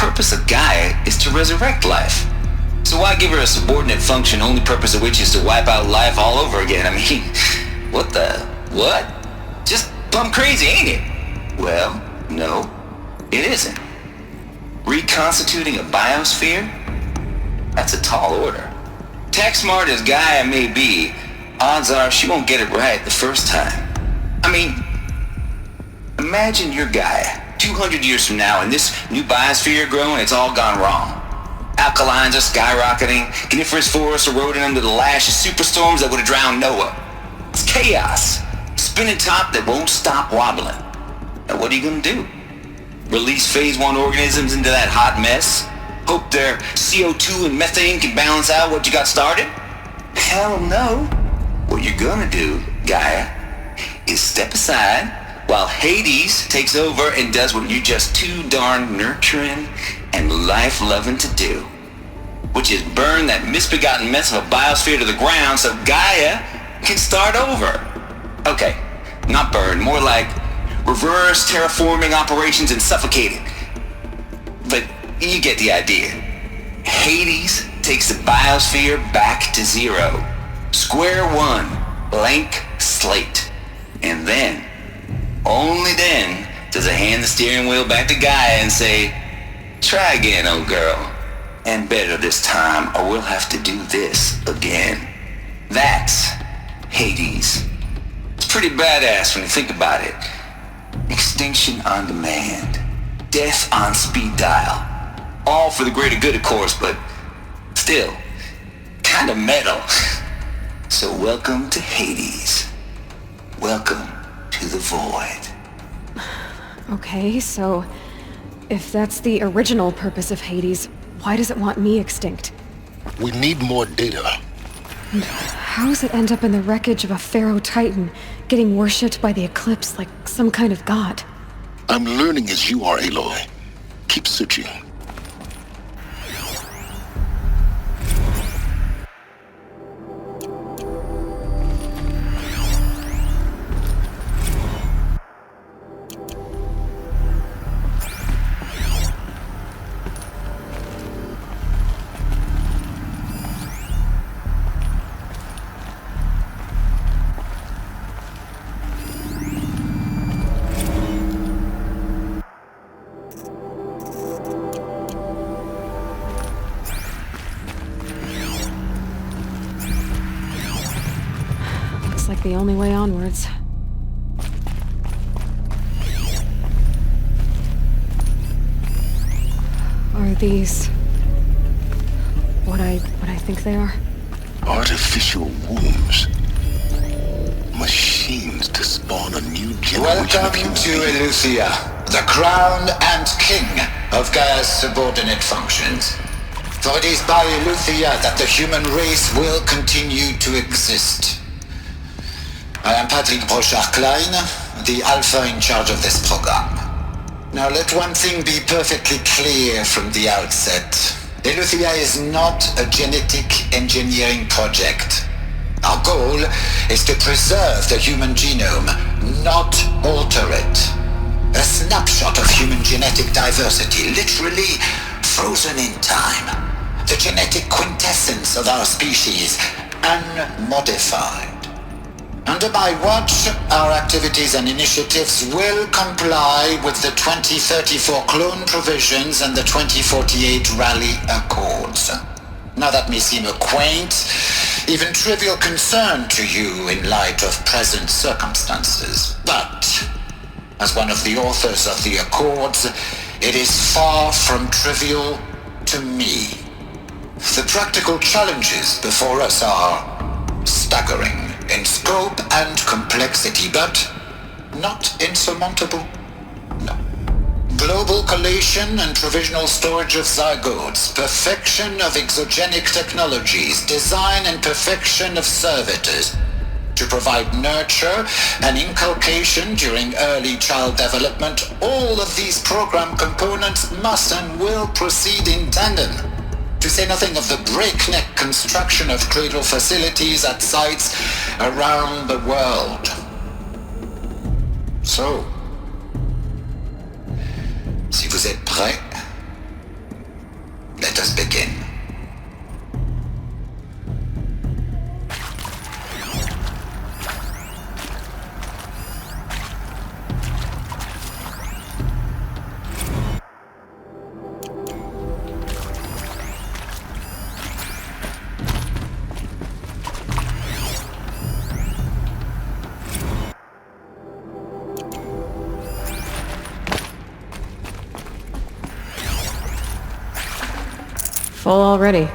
purpose of Gaia is to resurrect life. So why give her a subordinate function, only purpose of which is to wipe out life all over again? I mean, what? Just plumb crazy, ain't it? Well, no, it isn't. Reconstituting a biosphere? That's a tall order. Tech smart as Gaia may be, odds are she won't get it right the first time. I mean, imagine you're Gaia, 200 years from now, and this new biosphere growing, it's all gone wrong. Alkalines are skyrocketing, coniferous forests eroding under the lash of superstorms that would have drowned Noah. It's chaos, spinning top that won't stop wobbling. Now what are you gonna do? Release phase 1 organisms into that hot mess? Hope their CO2 and methane can balance out what you got started? Hell no. What you're gonna do, Gaia, is step aside while Hades takes over and does what you're just too darn nurturing and life-loving to do, which is burn that misbegotten mess of a biosphere to the ground so Gaia can start over. Okay, not burn, more like reverse terraforming operations and suffocate it. But you get the idea. Hades takes the biosphere back to zero. Square one, blank slate. And then, only then, does it hand the steering wheel back to Gaia and say, try again, old girl. And better this time, or we'll have to do this again. That's Hades. It's pretty badass when you think about it. Extinction on demand. Death on speed dial. All for the greater good, of course, but still, kinda metal. So welcome to Hades. Welcome to the void. Okay, so if that's the original purpose of Hades, why does it want me extinct? We need more data. And how does it end up in the wreckage of a Pharaoh Titan, getting worshipped by the Eclipse like some kind of god? I'm learning as you are, Aloy. Keep searching. Like the only way onwards. Are these what I think they are? Artificial wombs. Machines to spawn a new generation. Welcome to Eleuthia, the crown and king of Gaia's subordinate functions. For it is by Eleuthia that the human race will continue to exist. I am Patrick Brochard-Klein, the Alpha in charge of this program. Now let one thing be perfectly clear from the outset. Eleuthia is not a genetic engineering project. Our goal is to preserve the human genome, not alter it. A snapshot of human genetic diversity, literally frozen in time. The genetic quintessence of our species, unmodified. Under my watch, our activities and initiatives will comply with the 2034 clone provisions and the 2048 Rally Accords. Now that may seem a quaint, even trivial concern to you in light of present circumstances, but as one of the authors of the Accords, it is far from trivial to me. The practical challenges before us are staggering in scope and complexity, but not insurmountable. No. Global collation and provisional storage of zygotes, perfection of exogenic technologies, design and perfection of servitors, to provide nurture and inculcation during early child development. All of these program components must and will proceed in tandem. To say nothing of the breakneck construction of cradle facilities at sites around the world. So, si vous êtes prêts, Full already.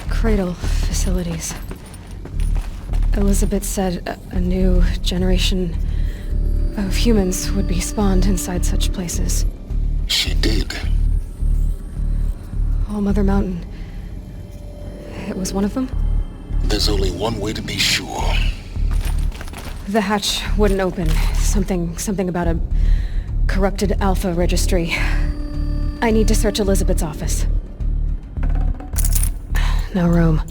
Cradle facilities. Elizabeth said a new generation of humans would be spawned inside such places. She did. All Mother Mountain. It was one of them? There's only one way to be sure. The hatch wouldn't open. Something about a corrupted Alpha registry. I need to search Elizabeth's office. No room.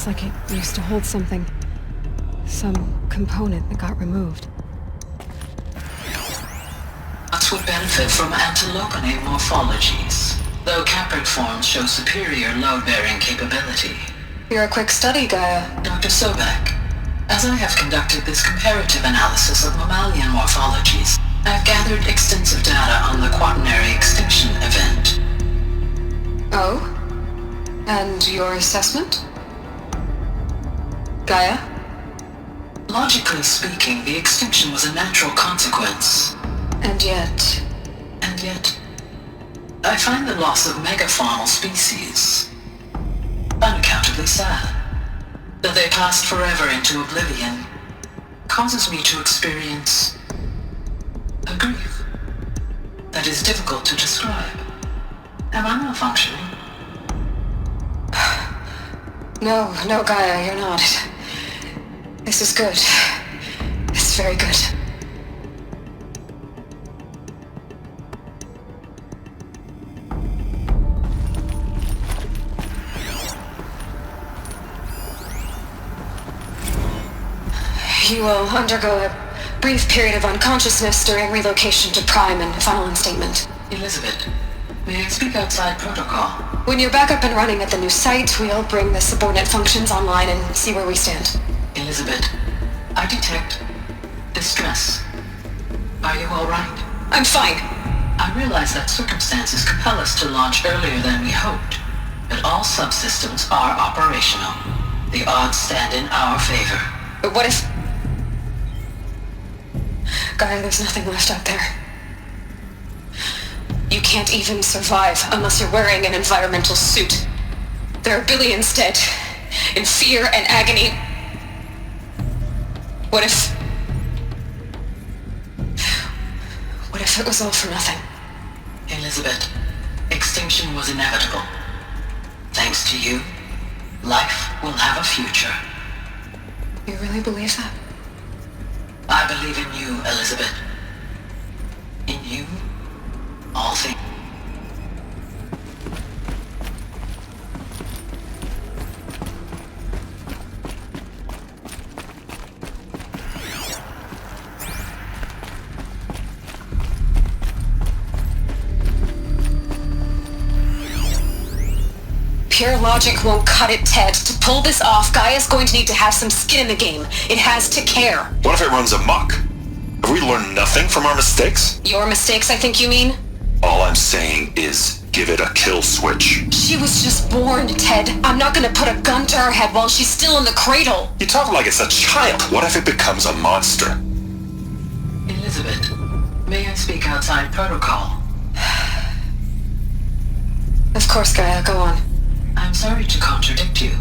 Like it used to hold something. Some component that got removed. Bots would benefit from antilopinate morphologies, though caprid forms show superior load-bearing capability. You're a quick study, Gaia. Dr. Sobek, as I have conducted this comparative analysis of mammalian morphologies, I have gathered extensive data on the quaternary extinction event. Oh? And your assessment? Gaia? Logically speaking, the extinction was a natural consequence. And yet, I find the loss of megafaunal species unaccountably sad. That they passed forever into oblivion causes me to experience a grief that is difficult to describe. Am I malfunctioning? No, Gaia, you're not. This is good. It's very good. You will undergo a brief period of unconsciousness during relocation to Prime and final instatement. Elizabeth, may I speak outside protocol? When you're back up and running at the new site, we'll bring the subordinate functions online and see where we stand. Elizabeth, I detect distress. Are you all right? I'm fine. I realize that circumstances compel us to launch earlier than we hoped, but all subsystems are operational. The odds stand in our favor. But what if... Gaia, there's nothing left out there. You can't even survive unless you're wearing an environmental suit. There are billions dead, in fear and agony. What if it was all for nothing? Elizabeth, extinction was inevitable. Thanks to you, life will have a future. You really believe that? I believe in you, Elizabeth. In you, all things. Pure logic won't cut it, Ted. To pull this off, Gaia's going to need to have some skin in the game. It has to care. What if it runs amok? Have we learned nothing from our mistakes? Your mistakes, I think you mean? All I'm saying is, give it a kill switch. She was just born, Ted. I'm not gonna put a gun to her head while she's still in the cradle. You talk like it's a child. What if it becomes a monster? Elizabeth, may I speak outside protocol? Of course, Gaia, go on. I'm sorry to contradict you,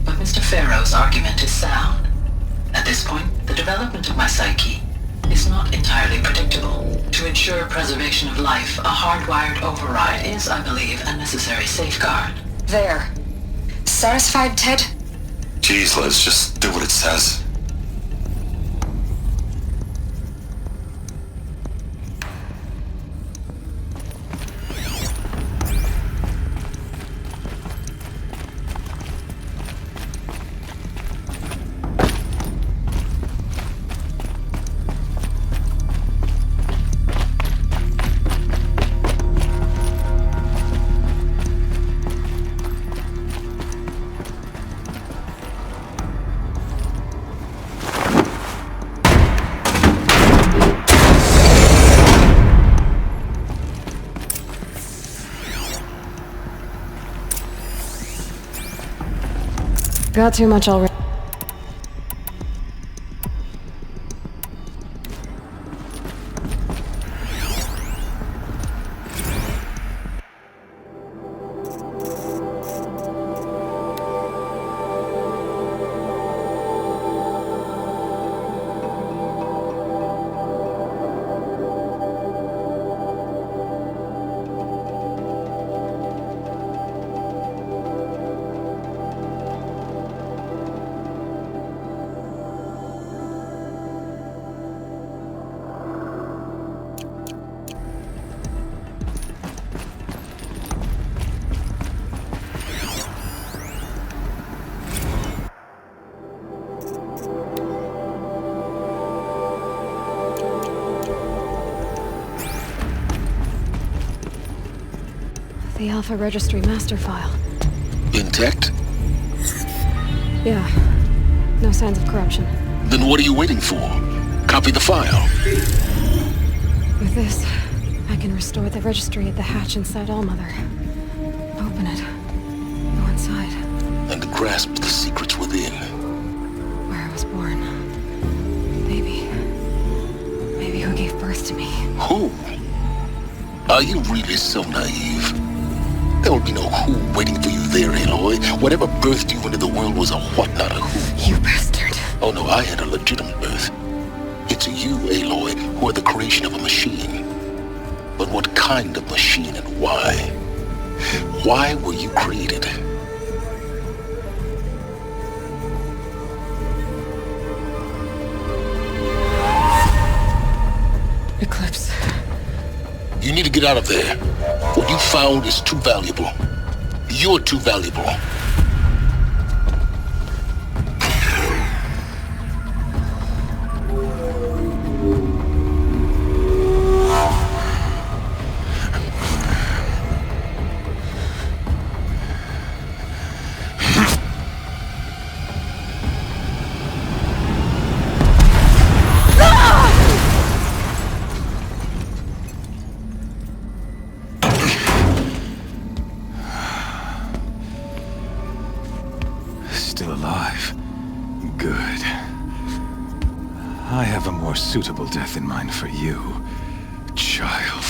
but Mr. Farrow's argument is sound. At this point, the development of my psyche is not entirely predictable. To ensure preservation of life, a hardwired override is, I believe, a necessary safeguard. There. Satisfied, Ted? Jeez, Liz, just do what it says. Got too much already. The Alpha Registry master file. Intact? Yeah. No signs of corruption. Then what are you waiting for? Copy the file. With this, I can restore the registry at the hatch inside Allmother. Open it. Go inside. And grasp the secrets within. Where I was born. Maybe who gave birth to me. Who? Are you really so naive? There will be no who waiting for you there, Aloy. Whatever birthed you into the world was a what, not a who. You bastard. Oh no, I had a legitimate birth. It's you, Aloy, who are the creation of a machine. But what kind of machine and why? Why were you created? Eclipse. You need to get out of there. What you found is too valuable. You're too valuable. Still alive. Good. I have a more suitable death in mind for you, child.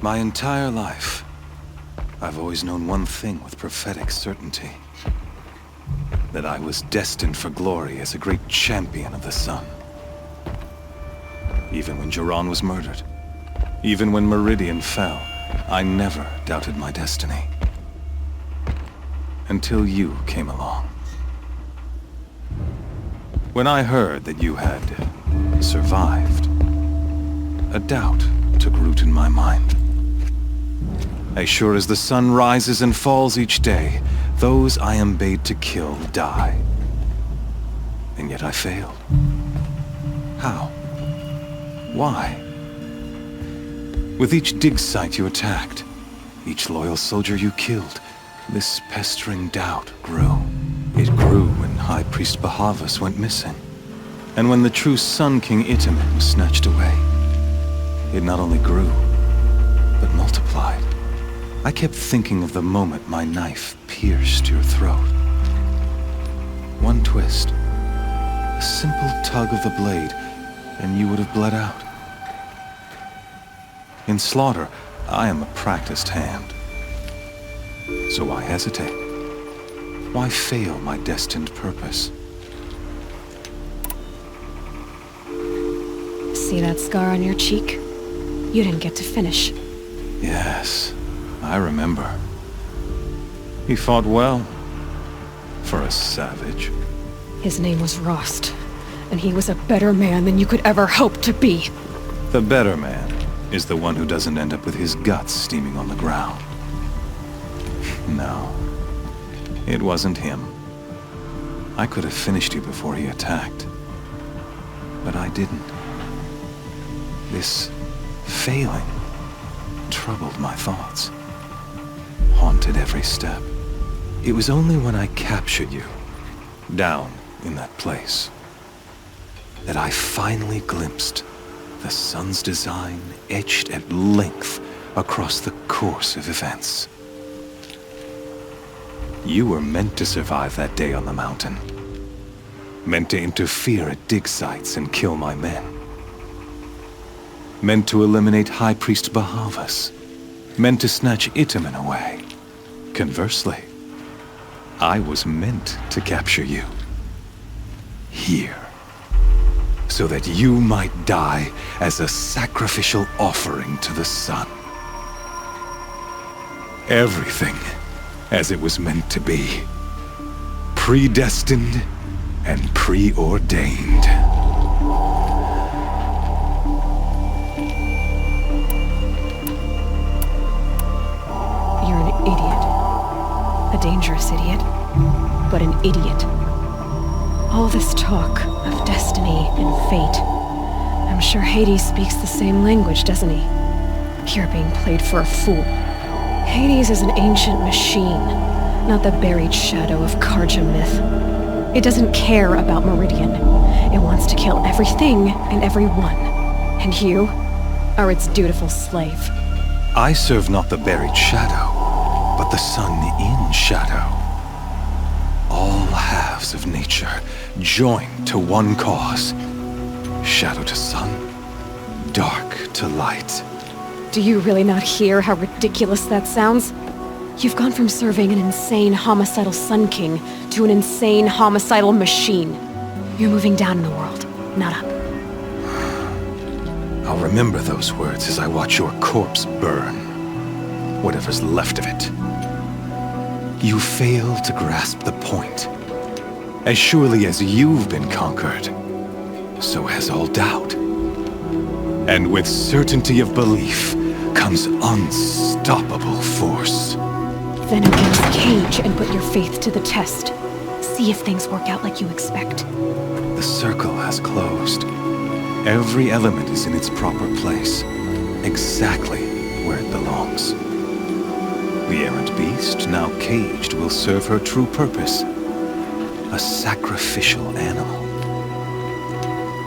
My entire life, I've always known one thing with prophetic certainty. That I was destined for glory as a great champion of the sun. Even when Jiran was murdered, even when Meridian fell, I never doubted my destiny. Until you came along. When I heard that you had survived, a doubt took root in my mind. As sure as the sun rises and falls each day, those I am bade to kill die. And yet I failed. How? Why? With each dig site you attacked, each loyal soldier you killed, this pestering doubt grew. It grew when High Priest Bahavas went missing. And when the true Sun King Itamen was snatched away, it not only grew, but multiplied. I kept thinking of the moment my knife pierced your throat. One twist, a simple tug of the blade, and you would have bled out. In slaughter, I am a practiced hand. So why hesitate? Why fail my destined purpose? See that scar on your cheek? You didn't get to finish. Yes, I remember. He fought well. For a savage. His name was Rost, and he was a better man than you could ever hope to be. The better man is the one who doesn't end up with his guts steaming on the ground. No, it wasn't him. I could have finished you before he attacked. But I didn't. This failing troubled my thoughts, haunted every step. It was only when I captured you, down in that place, that I finally glimpsed the sun's design etched at length across the course of events. You were meant to survive that day on the mountain. Meant to interfere at dig sites and kill my men. Meant to eliminate High Priest Bahavas. Meant to snatch Itamen away. Conversely, I was meant to capture you. Here. So that you might die as a sacrificial offering to the sun. Everything as it was meant to be. Predestined and preordained. You're an idiot. A dangerous idiot, but an idiot. All this talk of destiny and fate. I'm sure Hades speaks the same language, doesn't he? You're being played for a fool. Hades is an ancient machine, not the buried shadow of Karja myth. It doesn't care about Meridian. It wants to kill everything and everyone. And you are its dutiful slave. I serve not the buried shadow, but the sun in shadow. All halves of nature joined to one cause. Shadow to sun, dark to light. Do you really not hear how ridiculous that sounds? You've gone from serving an insane homicidal Sun King to an insane homicidal machine. You're moving down in the world, not up. I'll remember those words as I watch your corpse burn. Whatever's left of it. You fail to grasp the point. As surely as you've been conquered, so has all doubt. And with certainty of belief comes unstoppable force. Then against Cage and put your faith to the test. See if things work out like you expect. The circle has closed. Every element is in its proper place, exactly where it belongs. The errant beast, now caged, will serve her true purpose. A sacrificial animal.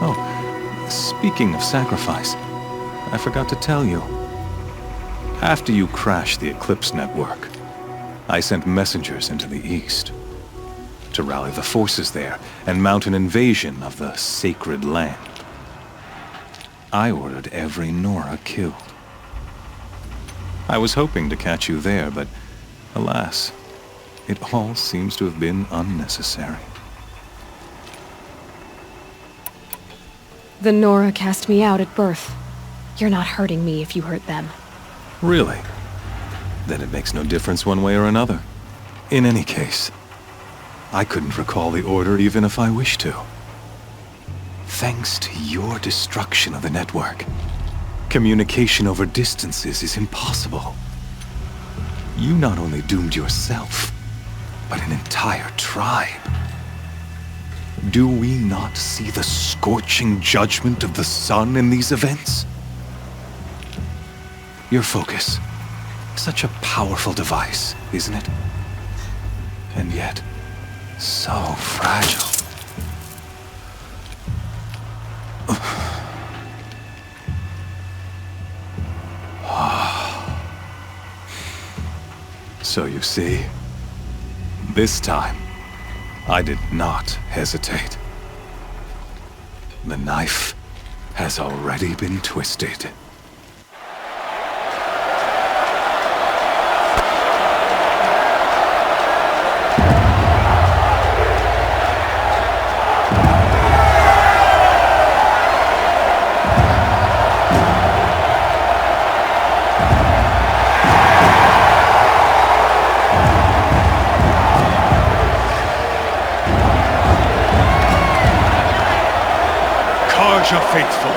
Oh, speaking of sacrifice, I forgot to tell you. After you crashed the Eclipse network, I sent messengers into the east to rally the forces there and mount an invasion of the sacred land. I ordered every Nora killed. I was hoping to catch you there, but alas, it all seems to have been unnecessary. The Nora cast me out at birth. You're not hurting me if you hurt them. Really? Then it makes no difference one way or another. In any case, I couldn't recall the order even if I wished to. Thanks to your destruction of the network, communication over distances is impossible. You not only doomed yourself, but an entire tribe. Do we not see the scorching judgment of the sun in these events? Your focus. Such a powerful device, isn't it? And yet, so fragile. So you see, this time, I did not hesitate. The knife has already been twisted. Faithful,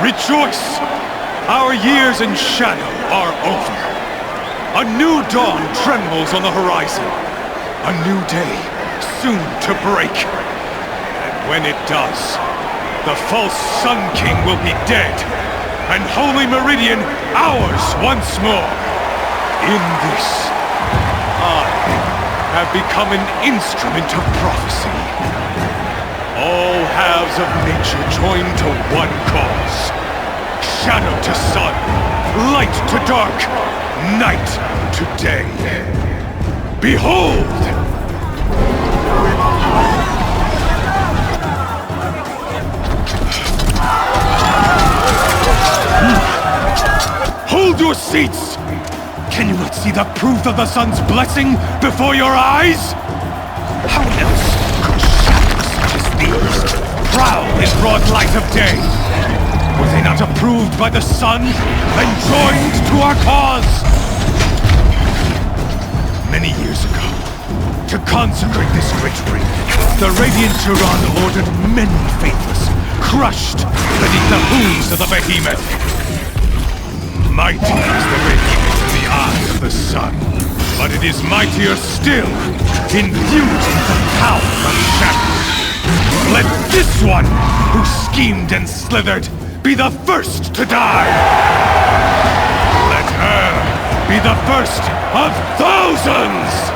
rejoice! Our years in shadow are over. A new dawn trembles on the horizon. A new day soon to break. And when it does, the false Sun King will be dead, and Holy Meridian ours once more. In this, I have become an instrument of prophecy. All halves of nature join to one cause. Shadow to sun, light to dark, night to day. Behold! Hold your seats! Can you not see the proof of the sun's blessing before your eyes? How else could shadows such as these prowl in broad light of day? Were they not approved by the sun and joined to our cause? Many years ago, to consecrate this great ring, the Radiant Turan ordered many faithless, crushed beneath the hooves of the behemoth. Mighty is the radiance in the eye of the sun, but it is mightier still, imbued with the power of shadow. Let this one, who schemed and slithered, be the first to die! Let her be the first of thousands!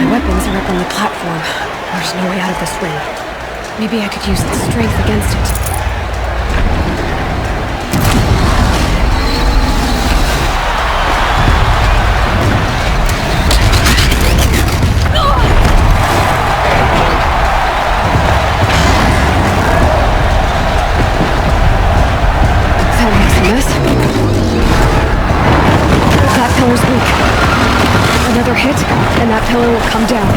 Weapons are up on the platform. There's no way out of this ring. Maybe I could use its strength against it. That makes a mess. That pillar's weak. Another hit, and that pillar will come down.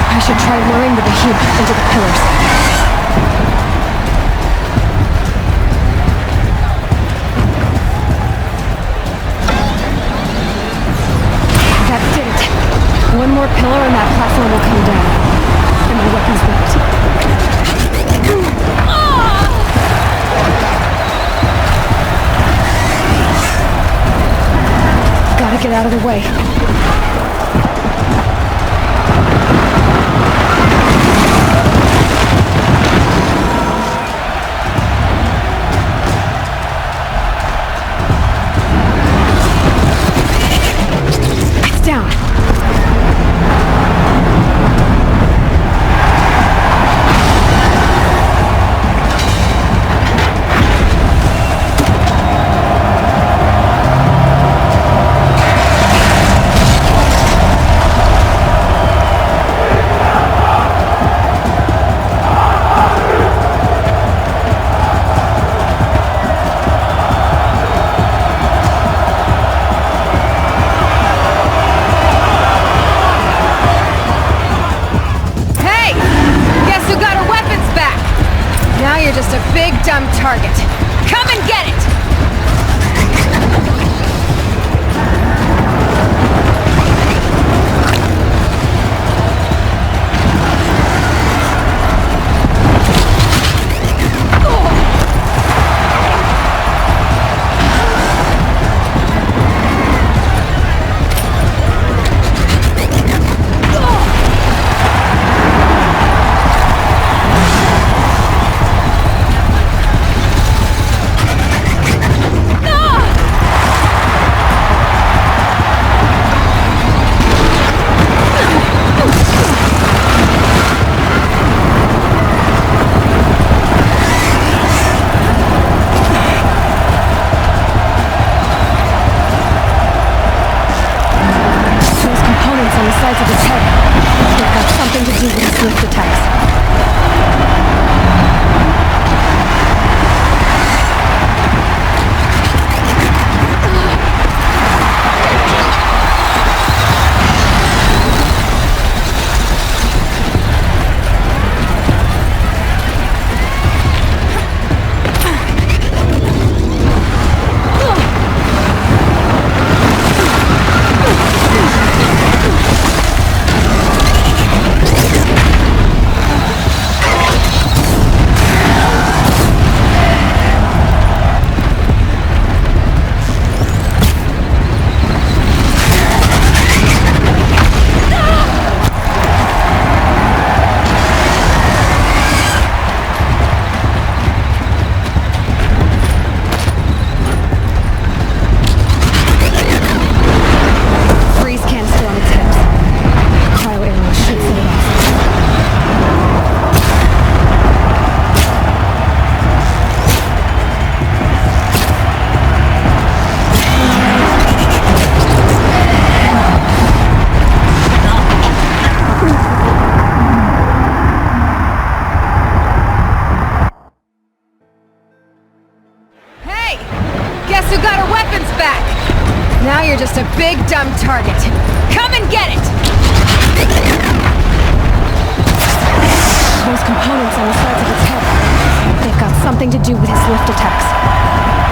I should try luring the behemoth into the pillars. One more pillar and that platform will come down. And my weapon's ready. Gotta get out of the way. It's down. you got her weapons back! Now you're just a big, dumb target. Come and get it! Those components on the sides of its head. They've got something to do with his lift attacks.